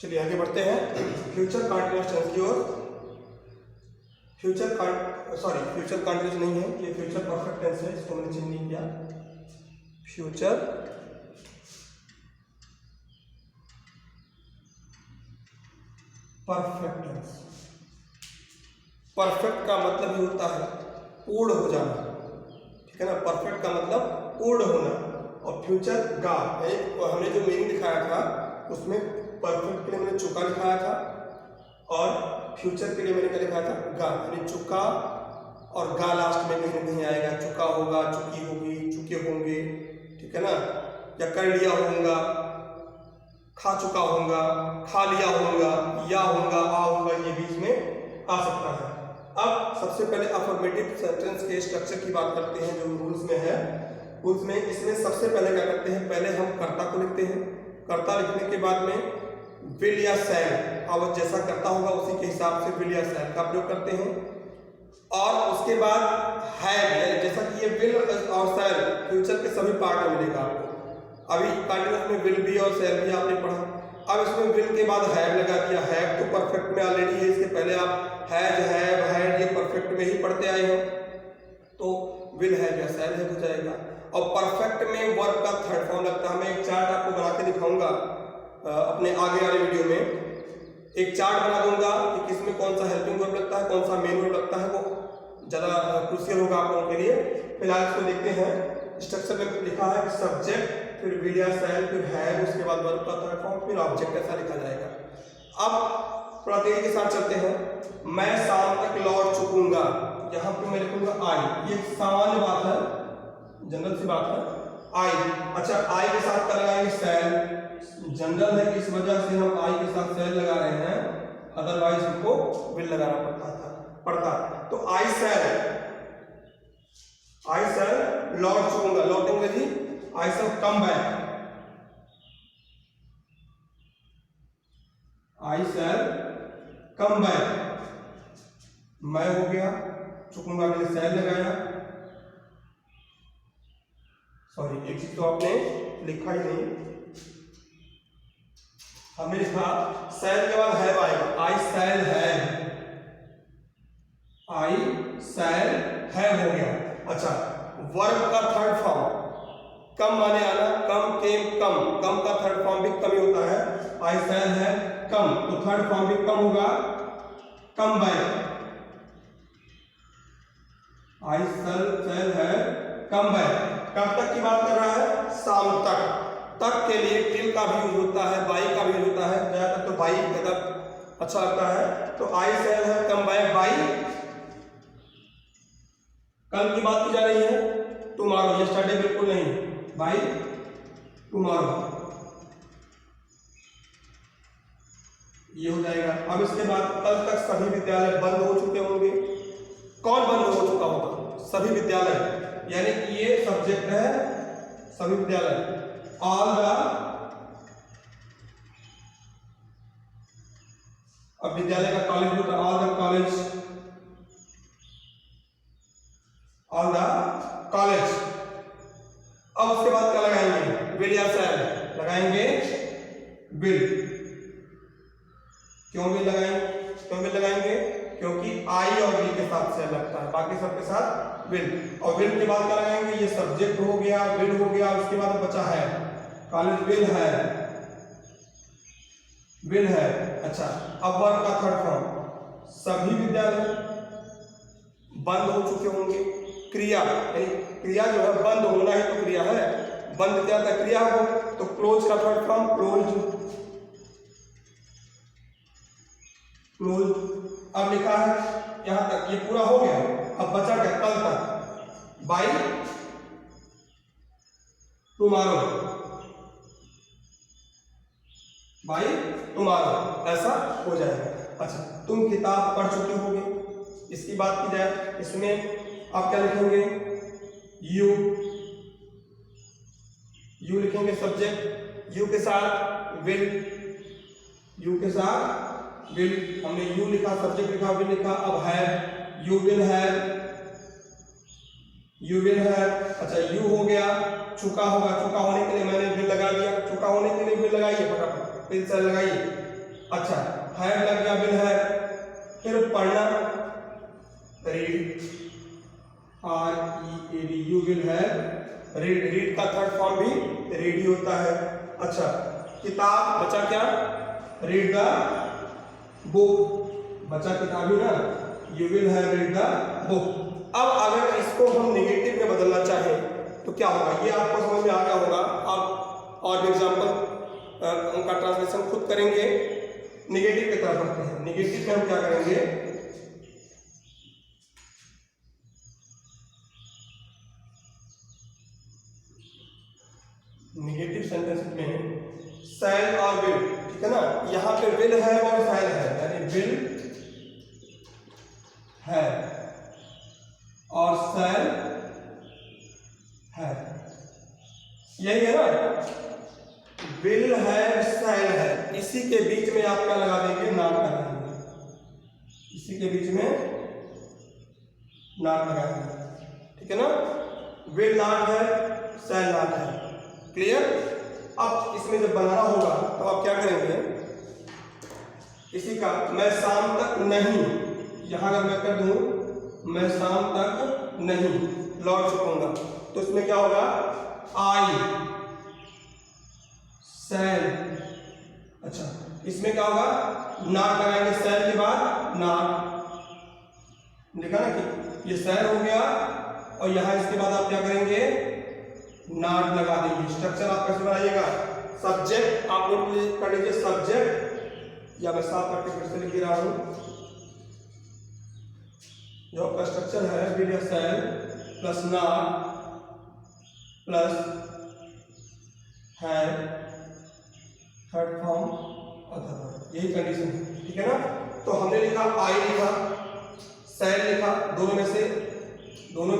चलिए आगे बढ़ते हैं फ्यूचर कंटीन्यूअस टेंस की ओर। फ्यूचर कंटीन्यूअस नहीं है, ये फ्यूचर परफेक्ट टेंस है, इसको मैंने चेंज नहीं किया। Future perfect tense. परफेक्ट का मतलब ही होता है पूर्ण हो जाना, ठीक है ना। परफेक्ट का मतलब पूर्ण होना। और फ्यूचर का हमने जो मीनिंग दिखाया था उसमें परफेक्ट के लिए मैंने चुका लिखाया था और फ्यूचर के लिए मैंने क्या लिखाया था, गा। यानी चुका और गा लास्ट में कहीं नहीं आएगा। चुका होगा, चुकी होगी, चुके होंगे, ठीक है ना। या कर लिया होगा, खा चुका होगा, खा लिया होगा, या होगा, आ होगा, ये बीच में आ सकता है। अब सबसे पहले अफर्मेटिव सेंटेंस के स्ट्रक्चर की बात करते हैं जो रूल्स में है। रूल्स में इसमें सबसे पहले क्या करते हैं, पहले हम कर्ता को लिखते हैं। कर्ता लिखने के बाद में विल या शैल, अब जैसा कर्ता होगा उसी के हिसाब से विल या शैल का प्रयोग करते हैं। और उसके बाद हैव, जैसा कि ये विल और शैल फ्यूचर के सभी पार्ट में मिलेगा आपको। अभी कंटीन्यूअस में विल भी और शैल भी आपने पढ़ा। अब इसमें विल के बाद हैव लगा दिया। हैव तो परफेक्ट में ऑलरेडी है, इसके पहले आप हैज, हैव, हैड ये परफेक्ट में ही पढ़ते आए हैं, तो विल हैव या शैल हैव हो जाएगा। और परफेक्ट में वर्ब का थर्ड फॉर्म लगता है। मैं एक चार्ट आपको बना के दिखाऊंगा अपने आगे वाले वीडियो में। एक चार्ट बना दूंगा कि किसमें कौन सा हेल्पिंग वर्ब लगता है, कौन सा मेन वर्ब लगता है, वो ज़्यादा क्रूशियल होगा आप लोगों के लिए। फिलहाल इसको देखते हैं। स्ट्रक्चर में लिखा है कि सब्जेक्ट, फिर विल या शैल, फिर हैव, उसके बाद वर्ब का थर्ड फॉर्म, फिर ऑब्जेक्ट, ऐसा लिखा जाएगा। अब थोड़ा तेजी के साथ चलते हैं। मैं शाम तक लौट चुकूंगा, यहाँ पे मैं लिखूंगा आई। ये सामान्य बात है, जनरल सी बात है, आई। अच्छा, आई के साथ क्या लगाएंगे, शैल। जनरल है, इस वजह से हम आई के साथ शैल लगा रहे हैं, अदरवाइज हमको विल लगाना पड़ता। तो आई शैल लौट चुकूंगा, लौटेंगे जी, आई शैल कम बैक। आई शैल कम बैक, मैं हो गया, चुकूंगा के लिए शैल लगाया। सॉरी, एक चीज तो आपने लिखा ही नहीं, हमने लिखा शैल के बाद हैव आएगा। आई shall have, I shall have हो गया। अच्छा, वर्ब का थर्ड फॉर्म कम माने आना, कम, केम, कम। कम का थर्ड फॉर्म भी कम ही होता है। आई शैल हैव कम, तो थर्ड फॉर्म भी कम होगा, come back. I shall have come back. कब तक की बात कर रहा है, शाम तक। तक के लिए टिल का भी यूज होता है, बाई का भी यूज होता है, ज्यादातर तो बाई ज्यादा अच्छा लगता है। तो I shall have come back bye, कल की बात की जा रही है, टुमारो, यस्टरडे बिल्कुल नहीं, बाई टुमारो, ये हो जाएगा। अब इसके बाद कल तक सभी विद्यालय बंद हो चुके होंगे। कौन बंद हो चुका होगा, सभी विद्यालय, यानी कि ये सब्जेक्ट है सभी विद्यालय। ऑल द, अब विद्यालय का कॉलेज होता है all the college, all the college. अब उसके बाद क्या लगाएंगे, विल या शैल लगाएंगे, विल। क्यों विल लगाएंगे, क्योंकि आई और विल के साथ शैल लगता है, बाकी सबके साथ विल। और विल के बाद क्या लगाएंगे, ये सब्जेक्ट हो गया, विल हो गया, उसके बाद बचा है कॉलेज, विल है। अच्छा, अब वर्ब का थर्ड फॉर्म, सभी विद्यालय बंद हो चुके होंगे। क्रिया, क्रिया जो है बंद होना ही तो क्रिया है, बंद क्या था, क्रिया हो, तो क्लोज का थर्ड फॉर्म क्लोज। अब लिखा है यहां तक, ये पूरा हो गया। अब बचा क्या, कल तक, बाई टुमारो, बाई टुमारो, ऐसा हो जाएगा। अच्छा, तुम किताब पढ़ चुके होगे, इसकी बात की जाए, इसमें आप क्या लिखेंगे, यू लिखेंगे सब्जेक्ट, यू के साथ विल, हमने यू लिखा, सब्जेक्ट लिखा, विल लिखा। अब है यू विल है। अच्छा, यू हो गया, चुका होगा, चुका होने के लिए मैंने विल लगा दिया, चुका होने के लिए विल लगाइए, फटाफट विल से लगाइए। अच्छा, हैव लग गया, विल है। फिर पढ़ना, रीड, READ, यू विल है रीड। रीड का थर्ड फॉर्म भी रीड ही होता है। अच्छा, किताब बचा क्या, रीड द बुक, बचा किताब ही ना, you will have read the book. अब अगर इसको हम नेगेटिव में बदलना चाहें तो क्या होगा, ये आपको समझ में आ गया होगा। आप और एग्जाम्पल उनका ट्रांसलेशन खुद करेंगे। नेगेटिव की तरफ बढ़ते हैं। नेगेटिव में हम क्या करेंगे, नेगेटिव सेंटेंस में शैल और विल, ठीक है ना। यहाँ पे विल है और शैल है, यानी विल है और शैल है, यही है ना। विल है, शैल है, इसी के बीच में आप क्या लगा देंगे, नॉट लगा देंगे। इसी के बीच में नॉट लगा देंगे, ठीक है ना। विल नॉट है, शैल नॉट है, क्लियर। अब इसमें जब बनाना होगा तो आप क्या करेंगे, इसी का मैं शाम तक नहीं, यहां अगर मैं कर दूं मैं शाम तक नहीं लौट चुकूंगा, तो इसमें क्या होगा, आई शैल। अच्छा, इसमें क्या होगा, नॉट लगाएंगे, शैल के बाद नॉट, देखा ना कि ये शैल हो गया और यहां इसके बाद आप क्या करेंगे, नॉट लगा देंगे। स्ट्रक्चर आप कैसे बनाइएगा, सब्जेक्ट आप लोग कर लीजिए, सब्जेक्ट, या मैं साफ करके फिर से लिख रहा हूं, जो आपका स्ट्रक्चर है विल या शैल प्लस नॉट प्लस है थर्ड फॉर्म अदर वर्ड, यही कंडीशन है, ठीक है ना। तो हमने लिखा आई, लिखा शैल, लिखा, दोनों में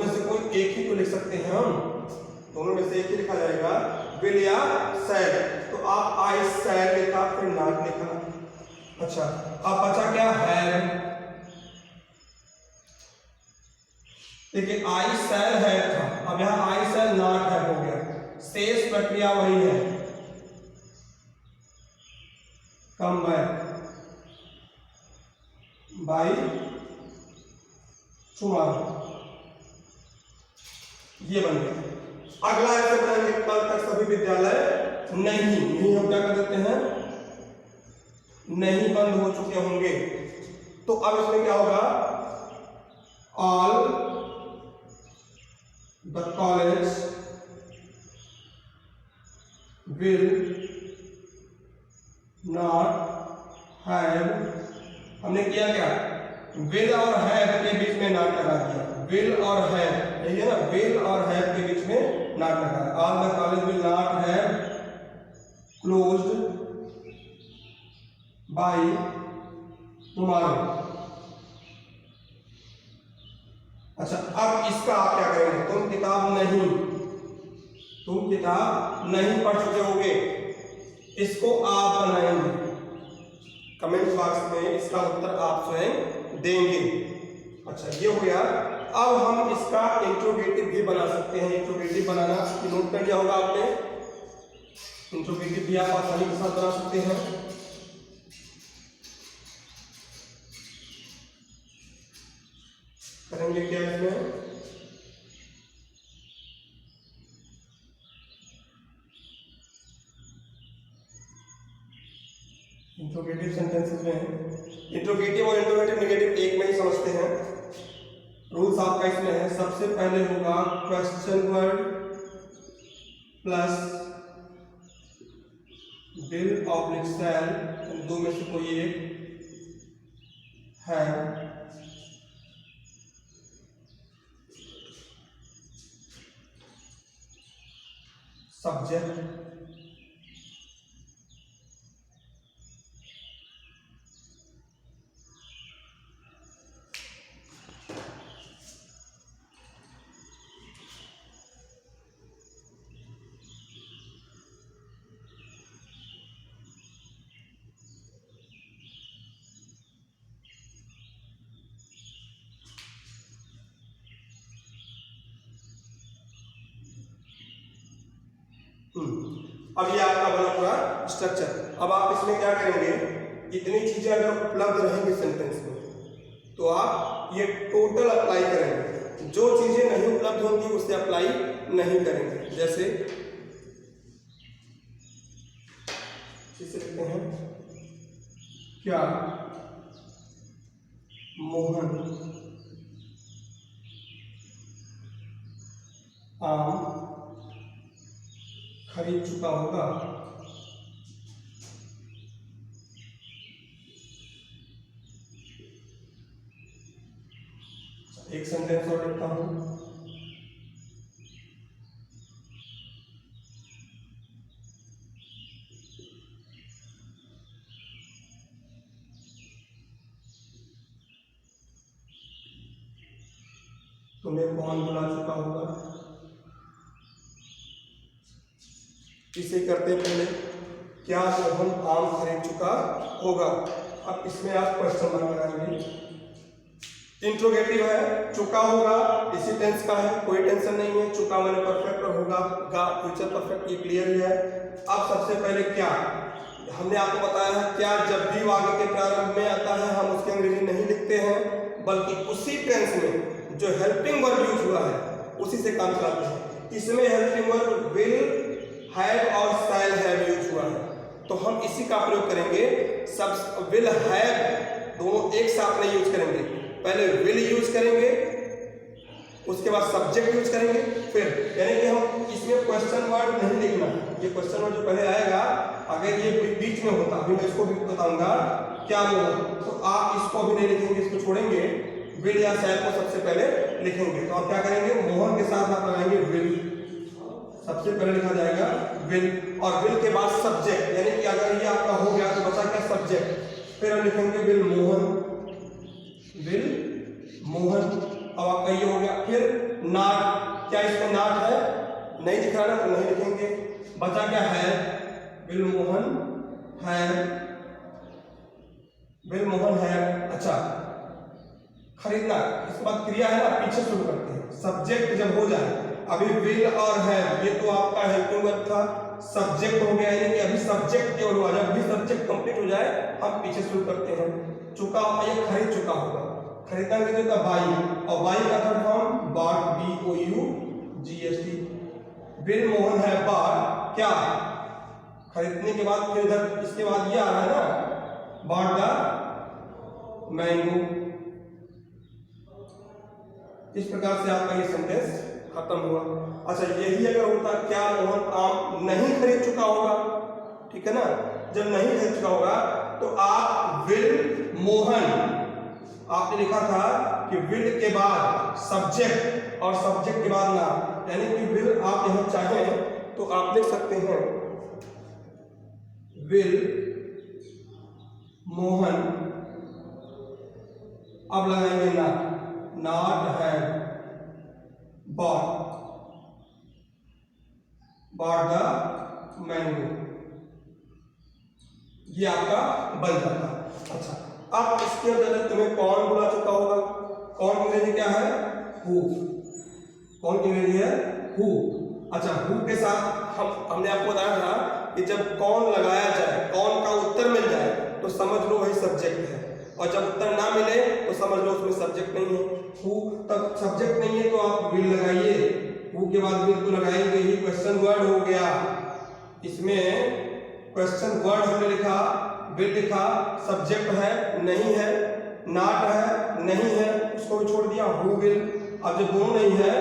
से कोई एक ही को लिख सकते हैं हम, दोनों में से एक ही लिखा जाएगा, विल या शैल। तो आप आई शैल लिखा, फिर नॉट लिखा। अच्छा, अब बचा क्या, हैव। देखिए आई शैल है था, अब यहाँ आई शैल नॉट है हो गया, शेष प्रक्रिया वही है, कम बाय टुमारो, ये बन गया। अगला ऐसे बनाएंगे, कल तक सभी विद्यालय नहीं हम क्या कर देते हैं, नहीं बंद हो चुके होंगे। तो अब इसमें क्या होगा, all the college will not have, हमने किया क्या, विल और हैव के बीच में नॉट लगा दिया, विल और हैव, यही है ना, विल और हैव के बीच में नॉट लगा। All the college will not have closed by tomorrow. अच्छा, अब इसका आप क्या करेंगे, तुम किताब नहीं पढ़ चुके होगे, इसको आप बनाएंगे, कमेंट बॉक्स में इसका उत्तर आप स्वयं देंगे। अच्छा, ये हो गया। अब हम इसका इंट्रोगेटिव भी बना सकते हैं। इंट्रोगेटिव बनाना नोट कर लिया होगा आपने, इंट्रोगेटिव भी आप आसानी के साथ बना सकते हैं। करेंगे क्या इसमें, इंट्रोगेटिव सेंटेंसेस में इंट्रोगेटिव और इंट्रोगेटिव नेगेटिव एक में ही समझते हैं। रूल्स आपका इसमें है, सबसे पहले होगा question word plus will oblique shall, दो में से कोई एक है, सब्जेक्ट अब ये आपका बना पूरा स्ट्रक्चर। अब आप इसमें क्या करेंगे, इतनी चीजें अगर उपलब्ध रहेंगी सेंटेंस में तो आप ये टोटल अप्लाई करेंगे। जो चीजें नहीं उपलब्ध होंगी उसे अप्लाई नहीं करेंगे। जैसे इसे लिखते हैं, क्या मोहन आम खरीद चुका होगा? एक सेंटेंस और लिखता हूं, तुम्हें कौन बुला चुका होगा? इसे करते पहले क्या मोहन आम खरीद चुका होगा। अब इसमें आप क्वेश्चन मार्क लगाएंगे। इंट्रोगेटिव है, चुका होगा इसी टेंस का है, कोई टेंशन नहीं है। चुका मैंने परफेक्ट और होगा का फ्यूचर परफेक्ट, ये क्लियर ही है। अब सबसे पहले क्या, हमने आपको बताया है क्या जब भी वाक्य के प्रारंभ में आता है हम उसकी अंग्रेजी नहीं लिखते हैं, बल्कि उसी टेंस में जो हेल्पिंग वर्ब यूज हुआ है उसी से काम चलाते हैं। इसमें हेल्पिंग वर्ब विल, हैव और शैल हैव यूज हुआ है, तो हम इसी का प्रयोग करेंगे। सब विल हैव दोनों एक साथ नहीं यूज करेंगे, पहले विल यूज करेंगे, उसके बाद सब्जेक्ट यूज करेंगे, फिर यानी कि हम इसमें क्वेश्चन वर्ड नहीं लिखना। ये क्वेश्चन वर्ड जो पहले आएगा, अगर ये बीच में होता, अभी मैं इसको भी बताऊंगा क्या वो, तो आप इसको भी नहीं लिखेंगे, इसको छोड़ेंगे, विल या शैल को सबसे पहले लिखेंगे। तो आप क्या करेंगे, मोहन के साथ आप लगाएंगे विल, सबसे पहले लिखा जाएगा विल, और विल के बाद सब्जेक्ट, यानी कि अगर ये आपका हो गया तो बचा क्या सब्जेक्ट, फिर हम लिखेंगे विल मोहन, विल मोहन। अब आपका ये हो गया, फिर नॉट, क्या इसमें नॉट है, नहीं दिख रहा ना तो नहीं लिखेंगे। बचा क्या है, विल मोहन है, विल मोहन है। अच्छा, खरीदना, इसके बाद क्रिया है ना, पीछे शुरू करते हैं। सब्जेक्ट जब हो जाए, अभी विल और है ये तो आपका हेल्पिंग वर्ब था, सब्जेक्ट हो गया, यानी कि अभी सब्जेक्ट केवल हुआ, जब भी सब्जेक्ट कंप्लीट हो जाए हम पीछे शुरू करते हैं। चुका होगा, ये खरीद चुका होगा, खरीदना कितने का बाई, और बाई का third form bought, BOUGHT। Will Mohan है बॉट, क्या खरीदने के बाद, फिर इधर इसके बाद ये आ रहा है ना, बॉट द मैंगो। इस प्रकार से आपका ये सेंटेंस खत्म हुआ। अच्छा, यही अगर होता क्या मोहन आम नहीं खरीद चुका होगा, ठीक है ना, जब नहीं खरीद चुका होगा तो आप विल मोहन, आपने लिखा था कि विल के बाद सब्जेक्ट और सब्जेक्ट के बाद ना, यानी कि विल आप यहां चाहें तो आप लिख सकते हैं विल मोहन, अब लगाएंगे ना, not have bought the mango, ये आपका बन जाता है। अच्छा, अब इसके अंदर तुम्हें कौन बुला चुका होगा, कौन की अंग्रेजी क्या है, हु, कौन की अंग्रेजी है, हु। अच्छा, हु के साथ हमने आपको बताया था कि जब कौन लगाया जाए, कौन का उत्तर मिल जाए तो समझ लो वही सब्जेक्ट है, और जब उत्तर ना मिले तो समझ लो उसमें सब्जेक्ट नहीं है। हु तब सब्जेक्ट नहीं है तो आप विल लगाइए, हु के बाद विल को लगाएंगे ही, क्वेश्चन वर्ड हो गया। इसमें क्वेश्चन वर्ड हमने लिखा, विल लिखा, सब्जेक्ट है नहीं है, नॉट है नहीं है, उसको भी छोड़ दिया, हु विल। अब जब दोनों नहीं है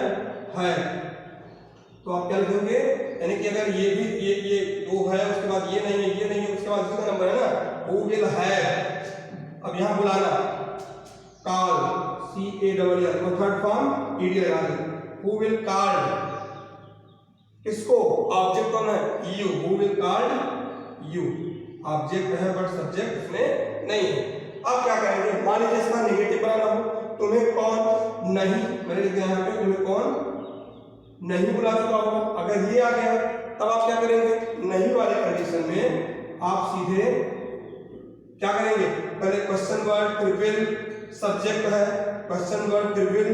तो आप क्या लिखेंगे, यानी कि अगर ये भी ये दो है, उसके बाद ये नहीं है, ये नहीं है, उसके बाद इसका नंबर है ना, हु विल है। अब यहां बुलाना, कॉल, CALL, तो थर्ड फॉर्म ED लगा दें, हु विल कॉल, किसको, ऑब्जेक्ट कौन है, you, who will call you, object है बट सब्जेक्ट इसमें नहीं है। अब क्या करेंगे, मान लीजिए इसका नेगेटिव बनाना हो, तुम्हें कौन नहीं, मैंने लिख दिया यहाँ पे, तुम्हें कौन नहीं बुला चुका होगा, अगर ये आ गया तब आप क्या करेंगे, नहीं वाले कंडीशन में आप सीधे क्या करेंगे, पहले क्वेश्चन वर्ड फिर विल, सब्जेक्ट है, क्वेश्चन वर्ड फिर विल,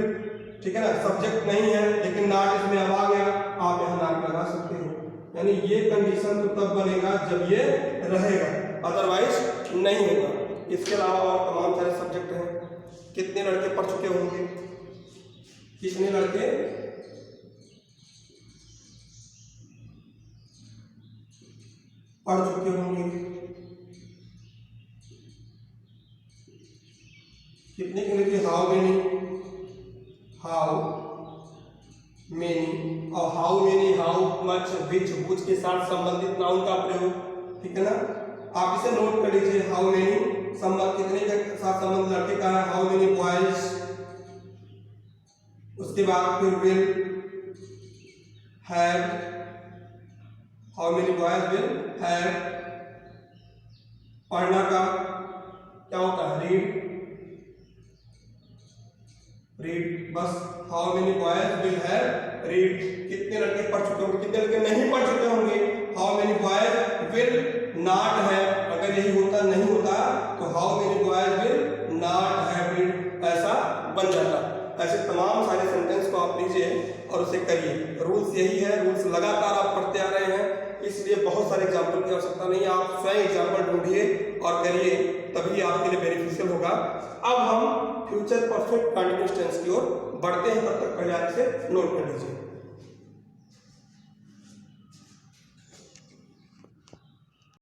ठीक है ना, सब्जेक्ट नहीं है लेकिन नॉट इसमें अब आ गया, आप यहाँ नॉट लगा सकते हो। यानी ये कंडीशन तो तब बनेगा जब ये रहेगा, अदरवाइज नहीं होगा। इसके अलावा और तमाम सारे सब्जेक्ट हैं। कितने लड़के पढ़ चुके होंगे, कितने लड़के पढ़ चुके होंगे, कितने के लिए हाउ मेनी, और how many, how much, which, which के साथ संबंधित नाउन का प्रयोग, ठीक है ना। आप इसे नोट कर लीजिए, हाउ मेनी संबंध कितने के साथ संबंध लड़के का है, हाउ मेनी बॉयज, उसके बाद फिर will have, how many boys will have, पढ़ना का क्या होता है, रीड, बस how many boys will have read, कितने लड़के पढ़ चुके होंगे, कितने लड़के नहीं पढ़ चुके होंगे, how many boys will not have, अगर यही होता नहीं होता तो how many boys will not have read, ऐसा बन जाता। ऐसे तमाम सारे सेंटेंस को आप लीजिए और उसे करिए। रूल्स यही है, रूल्स लगातार आप पढ़ते आ रहे हैं, इसलिए बहुत सारे एग्जाम्पल की आवश्यकता नहीं है, आप स्वयं एग्जाम्पल ढूंढिए और करिए, तभी आपके लिए बेनिफिशियल होगा। अब हम फ्यूचर परफेक्ट कंटिन्यूअस टेंस की ओर बढ़ते हैं, तब तक पहले आप इसे नोट कर लीजिए।